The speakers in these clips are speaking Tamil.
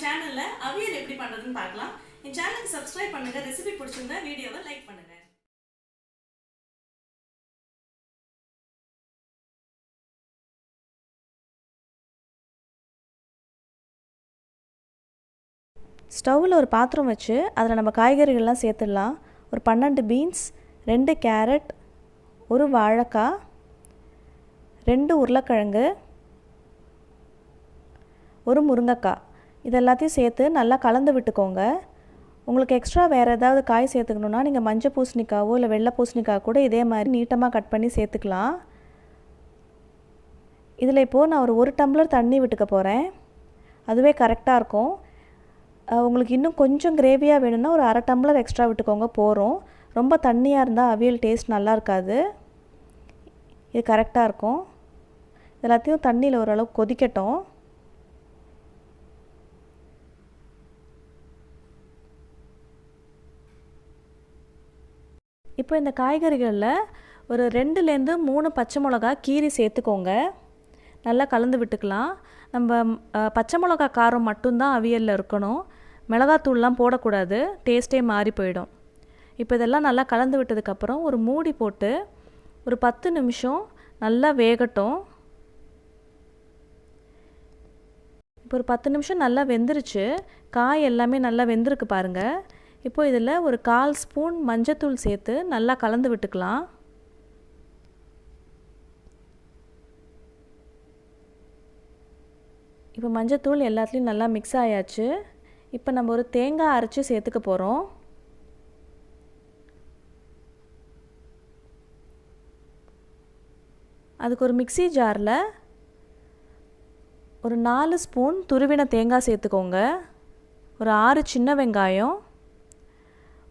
சேனல்ல அவியல் எப்படி பண்றதுன்னு பார்க்கலாம். இந்த சேனலுக்கு சப்ஸ்கிரைப் பண்ணுங்க. ரெசிபி பிடிச்சிருந்தா வீடியோவை லைக் பண்ணுங்க. ஸ்டவ்வில் ஒரு பாத்திரம் வச்சு அதில் நம்ம காய்கறிகள்லாம் சேர்த்துடலாம். ஒரு 12 பீன்ஸ், 2 கேரட், ஒரு வாழைக்காய், 2 உருளைக்கிழங்கு, ஒரு முருங்கைக்காய், இது எல்லாத்தையும் சேர்த்து நல்லா கலந்து விட்டுக்கோங்க. உங்களுக்கு எக்ஸ்ட்ரா வேறு ஏதாவது காய் சேர்த்துக்கணுன்னா நீங்கள் மஞ்சள் பூசணிக்காவோ இல்லை வெள்ளை பூசணிக்காய் கூட இதே மாதிரி நீட்டமாக கட் பண்ணி சேர்த்துக்கலாம். இதில் இப்போது நான் ஒரு டம்ளர் தண்ணி விட்டுக்க போகிறேன். அதுவே கரெக்டாக இருக்கும். உங்களுக்கு இன்னும் கொஞ்சம் கிரேவியாக வேணும்னா ஒரு அரை டம்ளர் எக்ஸ்ட்ரா விட்டுக்கோங்க போகிறோம். ரொம்ப தண்ணியாக இருந்தால் அவியல் டேஸ்ட் நல்லா இருக்காது. இது கரெக்டாக இருக்கும். எல்லாத்தையும் தண்ணியில் ஓரளவுக்கு கொதிக்கட்டும். இப்போ இந்த காய்கறிகளில் ஒரு 2லேருந்து 3 பச்சை மிளகா கீரி சேர்த்துக்கோங்க. நல்லா கலந்து விட்டுக்கலாம். நம்ம பச்சை மிளகா காரம் மட்டும்தான் அவியலில் இருக்கணும். மிளகாத்தூள்லாம் போடக்கூடாது, டேஸ்ட்டே மாறி போயிடும். இப்போ இதெல்லாம் நல்லா கலந்து விட்டதுக்கப்புறம் ஒரு மூடி போட்டு ஒரு 10 நிமிஷம் நல்லா வேகட்டும். இப்போ ஒரு 10 நிமிஷம் நல்லா வெந்துருச்சு. காய் எல்லாமே நல்லா வெந்திருக்கு பாருங்கள். இப்போ இதில் ஒரு 1/4 ஸ்பூன் மஞ்சத்தூள் சேர்த்து நல்லா கலந்து விட்டுக்கலாம். இப்போ மஞ்சத்தூள் எல்லாத்துலேயும் நல்லா மிக்ஸ் ஆயாச்சு. இப்போ நம்ம ஒரு தேங்காய் அரைச்சி சேர்த்துக்க போகிறோம். அதுக்கு ஒரு மிக்ஸி ஜாரில் ஒரு 4 ஸ்பூன் துருவின தேங்காய் சேர்த்துக்கோங்க. ஒரு 6 சின்ன வெங்காயம்,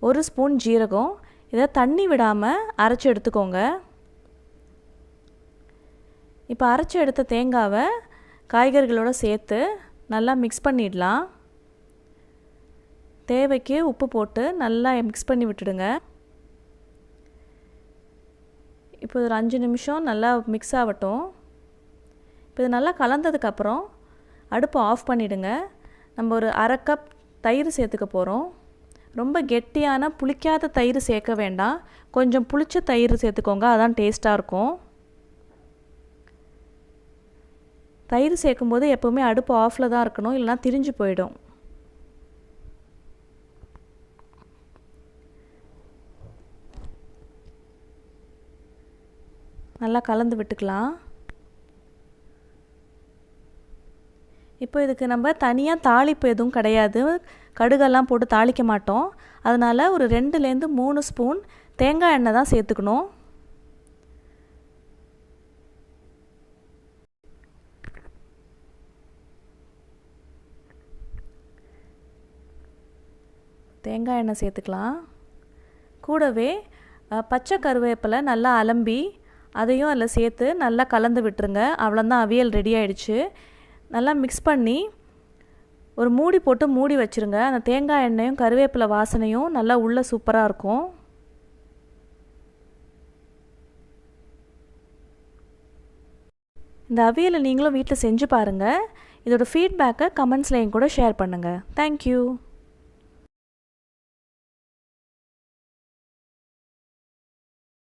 1 ஸ்பூன் ஜீரகம். இதை தண்ணி விடாமல் அரைச்சி எடுத்துக்கோங்க. இப்போ அரைச்சி எடுத்த தேங்காவை காய்கறிகளோடு சேர்த்து நல்லா மிக்ஸ் பண்ணிடலாம். தேவைக்கு உப்பு போட்டு நல்லா மிக்ஸ் பண்ணி விட்டுடுங்க. இப்போ ஒரு 5 நிமிஷம் நல்லா மிக்ஸ் ஆகட்டும். இப்போ இது நல்லா கலந்ததுக்கப்புறம் அடுப்பை ஆஃப் பண்ணிவிடுங்க. நம்ம ஒரு அரை கப் தயிர் சேர்த்துக்க போகிறோம். ரொம்ப கெட்டியான புளிக்காத தயிர் சேர்க்க வேண்டாம், கொஞ்சம் புளிச்ச தயிர் சேர்த்துக்கோங்க, அதான் டேஸ்ட்டாக இருக்கும். தயிர் சேர்க்கும்போது எப்போவுமே அடுப்பு ஆஃபில் தான் இருக்கணும், இல்லைனா திரிஞ்சு போயிடும். நல்லா கலந்து விட்டுக்கலாம். இப்போ இதுக்கு நம்ம தனியாக தாளிப்பு எதுவும் கிடையாது, கடுகெல்லாம் போட்டு தாளிக்க மாட்டோம். அதனால் ஒரு 2லேருந்து 3 ஸ்பூன் தேங்காய் எண்ணெய் தான் சேர்த்துக்கணும். தேங்காய் எண்ணெய் சேர்த்துக்கலாம். கூடவே பச்சை கருவேப்பிலை நல்லா அலம்பி அதையும் அதில் சேர்த்து நல்லா கலந்து விட்டுருங்க. அவ்வளோதான், அவியல் ரெடி ஆகிடுச்சு. நல்லா மிக்ஸ் பண்ணி ஒரு மூடி போட்டு மூடி வச்சுருங்க. அந்த தேங்காய் எண்ணெயும் கருவேப்பிலை வாசனையும் நல்லா உள்ளே சூப்பராக இருக்கும். இந்த அவியலை நீங்களும் வீட்டில் செஞ்சு பாருங்கள். இதோட ஃபீட்பேக்கை கமெண்ட்ஸில் என் கூட ஷேர் பண்ணுங்கள். தேங்க்யூ.